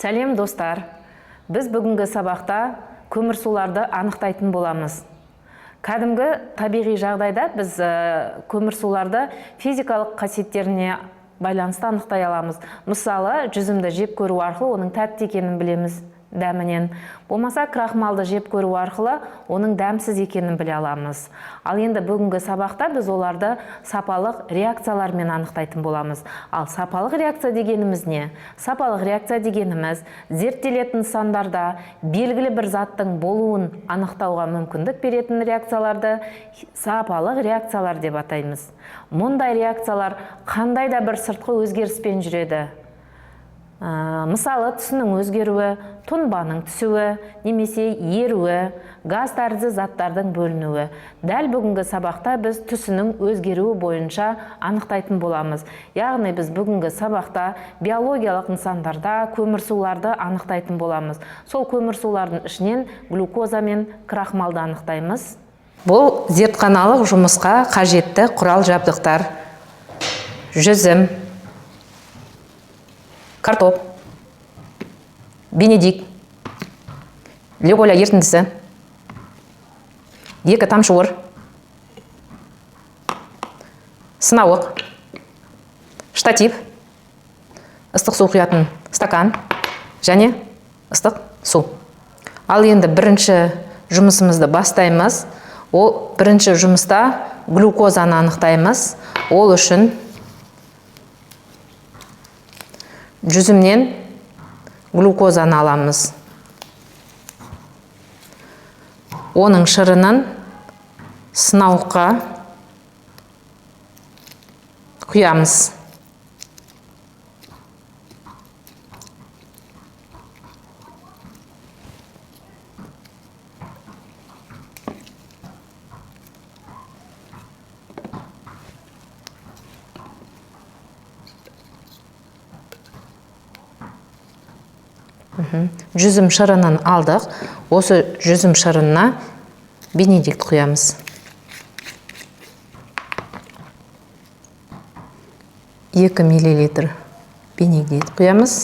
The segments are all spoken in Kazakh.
Сәлем достар, біз бүгінгі сабақта көмірсуларды анықтайтын боламыз. Кәдімгі табиғи жағдайда біз көмірсуларды физикалық қасиеттеріне байланысты анықтай аламыз. Мысалы, жүзімді жеп көру арқылы оның тәтті екенін білеміз дәмінен. Болмаса, крахмалды жеп көру арқылы оның дәмсіз екенін біле аламыз. Ал енді бүгінгі сабақта біз оларды сапалық реакциялармен анықтайтын боламыз. Ал сапалық реакция дегеніміз не? Сапалық реакция дегеніміз зерттелетін нысандарда белгілі бір заттың болуын анықтауға мүмкіндік беретін реакцияларды сапалық реакциялар деп атаймыз. Мұндай реакциялар қандай да бір сыртқы өзгеріспен жүреді. Мысалы, түсінің өзгеруі, тұнбаның түсуі, немесе еруі, газ тәрізді заттардың бөлінуі. Дәл бүгінгі сабақта біз түсінің өзгеруі бойынша анықтайтын боламыз. Яғни біз бүгінгі сабақта биологиялық нысандарда көмірсуларды анықтайтын боламыз. Сол көмірсулардың ішінен глюкоза мен крахмалды анықтаймыз. Бұл зертханалық жұмысқа қажетті құрал жабдықтар: жүзім, картоп, бенедикт, гликоля ерітіндісі, 2 тамшуыр, сынауық, штатив, ыстық су құятын стакан және ыстық су. Ал енді бірінші жұмысымызды бастаймыз. Ол бірінші жұмыста глюкозаны анықтаймыз. Ол үшін жүзімнен глюкозаны аламыз. Оның шырынын сынауыққа құямыз. Жүзім шырынын алдық. Осы жүзім шырынына бенедикт құямыз. 2 мл бенедикт құямыз.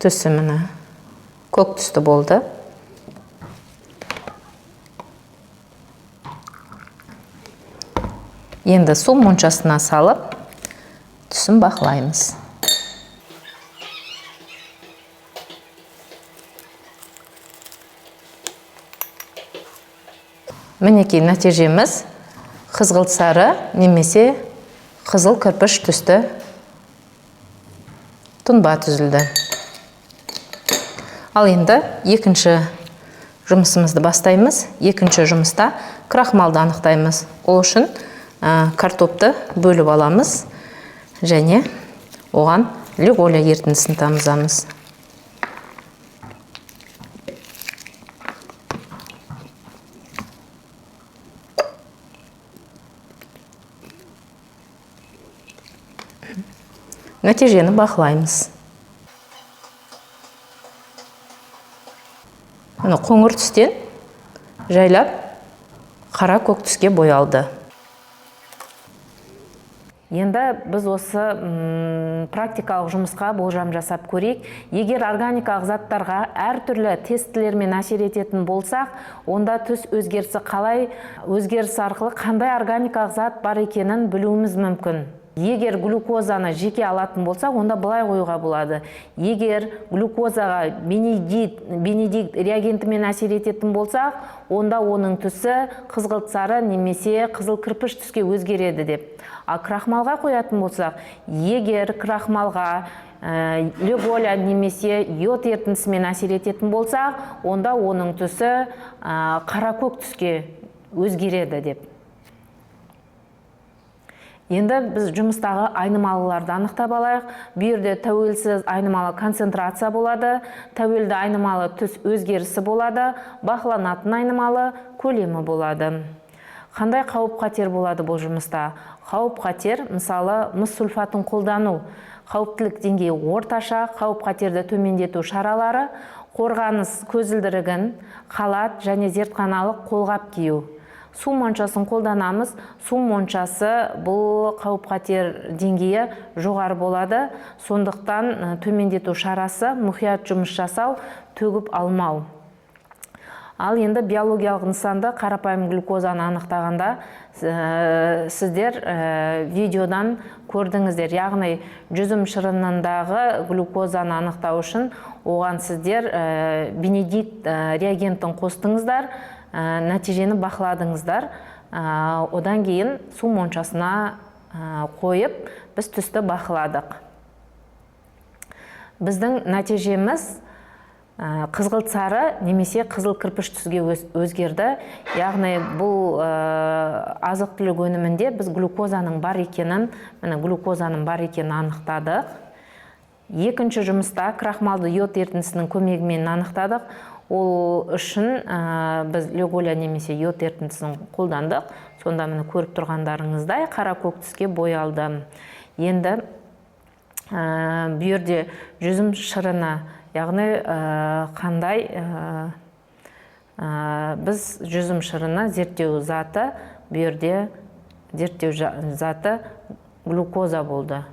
Түсі міне көк түсті болды. Енді су моншасына салып түсін бақылаймыз. Мінекей нәтижеміз қызғылт сары немесе қызыл кірпіш түсті тұнба түзілді. Ал енді екінші жұмысымызды бастаймыз. Екінші жұмыста крахмалды анықтаймыз. Ол үшін картопты бөліп аламыз және оған гликоля ерітіндісін тамызамыз. Нәтижені бақылаймыз. Қоңыр түстен жайлап қара көк түске боялды. Енді біз осы практикалық жұмысқа болжам жасап көрейік. Егер органикалық заттарға әртүрлі тестілермен әсер ететін болсақ, онда түс өзгерісі қалай, өзгеріс арқылы қандай органикалық зат бар екенін білуіміз мүмкін. Егер глюкозаны жеке алатын болсақ, онда былай қоюға болады. Егер глюкозаға бенедикт реагентімен әсер ететін болсақ, онда оның түсі қызғылт сары немесе қызыл кірпіш түске өзгереді деп. Ал крахмалға қоятын болсақ, егер крахмалға гликоля немесе йод ерітіндісімен әсер ететін болсақ, онда оның түсі қара көк түске өзгереді деп. Енді біз жұмыстағы айнымалыларды анықтап алайық. Бұл жерде тәуелсіз айнымалы концентрация болады, тәуелді айнымалы түс өзгерісі болады, бақыланатын айнымалы көлемі болады. Қандай қауіп-қатер болады бұл жұмыста? Қауіп-қатер, мысалы, мыс сульфатын қолдану, қауіптілік деңгейі орташа, қауіп-қатерді төмендету шаралары, қорғаныс көзілдірігін, халат және зертханалық қолғап кию. Су моншасын қолданамыз. Су моншасы бұл қауіп-қатер деңгейі жоғары болады. Сондықтан төмендету шарасы мұқият жұмыс жасау, төгіп алмау. Ал енді биологиялық нысанды қарапайым глюкозаны анықтағанда сіздер видеодан көрдіңіздер. Яғни жүзім шырынындағы глюкозаны анықтау үшін оған сіздер бенедикт реагентін қостыңыздар, нәтижені бақыладыңыздар. Одан кейін су моншасына қойып, біз түсті бақыладық. Біздің нәтижеміз қызғылт сары немесе қызыл кірпіш түске өзгерді. Яғни бұл азық-түлік өнімінде біз глюкозаның бар екенін анықтадық. Екінші жұмыста крахмалды йод ерітіндісінің көмегімен анықтадық. Ол үшін біз леголя немесе йод ерітіндісін қолдандық. Сонда міне көріп тұрғандарыңыздай қара көк түске боялды. Енді бұл жерде жүзім шырыны, яғни қандай біз жүзім шырыны зерттеу заты, бұл жерде зерттеу заты глюкоза болды.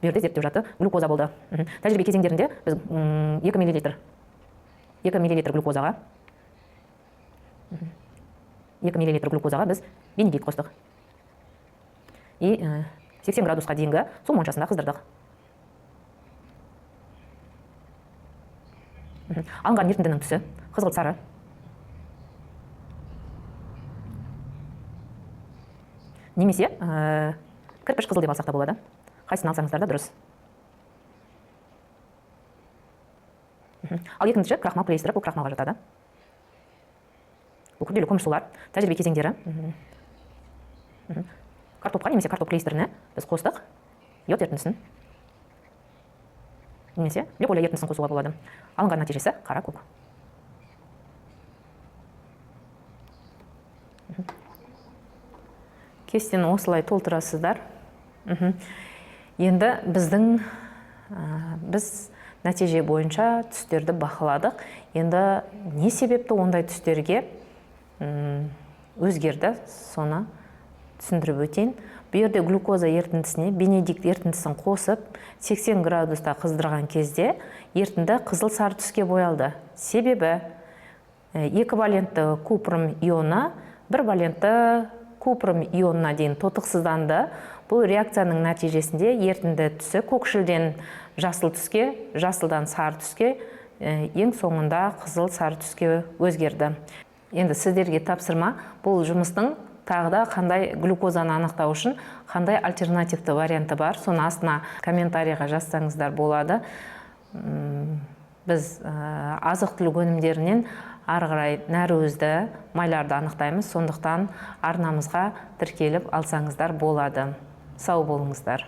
Бұл жерде зерттеу заты глюкоза болды. Тәжірибе кезеңдерінде біз 2 мл глюкозаға 2 мл глюкозаға біз бенедикт қостық. И 80 градусқа дейінгі су моншасында қыздырдық. Алынған ерітіндінің түсі қызғылт сары. Немесе кірпіш қызыл деп алсақ та болады. Қайсысын алсаңыздар да дұрыс. Ал екінші крахмал клейстері, бұл крахмалға жатады. Бұл күрделі көмірсулар, тәжірибе кезеңдері. Картопқа немесе картоп клейстеріне біз қостық йод ерітіндісін. Немесе леголя ерітіндісін қосуға болады. Алынған нәтижесі қара көк. Кестені осылай толтырасыздар. Енді біз нәтиже бойынша түстерді бақыладық. Енді не себепті ондай түстерге өзгерді, соны түсіндіріп өтейін. Бұл жерде глюкоза ерітіндісіне бенедикт ерітіндісін қосып 80 градуста қыздырған кезде ерітінді қызыл сары түске боялды. Себебі 2 валентті купрум ионы 1 валентті купрум ионына дейін тотықсызданды. Бұл реакцияның нәтижесінде ерітінді түсі көкшілден жасыл түске, жасылдан сары түске, ең соңында қызыл сары түске өзгерді. Енді сіздерге тапсырма, бұл жұмыстың тағы да қандай глюкозаны анықтау үшін қандай альтернативті варианты бар, соны астына комментарийға жазсаңыздар болады. Біз азық-түлік өнімдерінен ары қарай нәрөзді, майларды анықтаймыз, сондықтан арнамызға тіркеліп алсаңыздар болады. Сау болыңыздар.